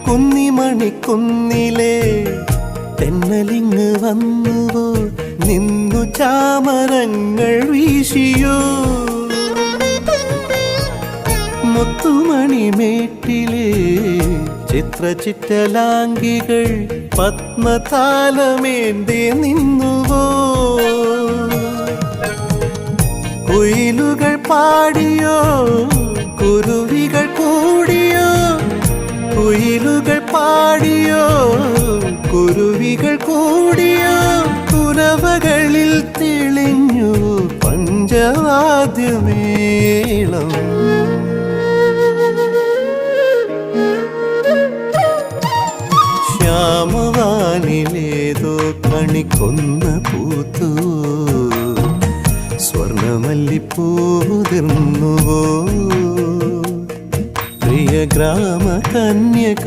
കുന്നിമണിക്കുന്നിലേ തെന്നലിങ്ങ് വന്നുവോ നിന്നു ചാമരങ്ങൾ വീശിയോ മുത്തുമണിമേട്ടിലെ ചിത്രചിറ്റലാംഗികൾ പത്മതാലമേന്തി നിന്നുവോ കുയിലുകൾ പാടിയോ കുരുവികൾ കൂടിയോ കുയിലുകൾ പാടിയോ കുരുവികൾ കൂടിയോ കുരവകളിൽ തെളിഞ്ഞു പഞ്ചവാദ്യമേളം ശ്യാമവാനിലേതോ കണിക്കൊന്ന പൂത്തു സ്വർണമല്ലിപ്പൂതിർന്നുവോ പ്രിയ ഗ്രാമ കന്യക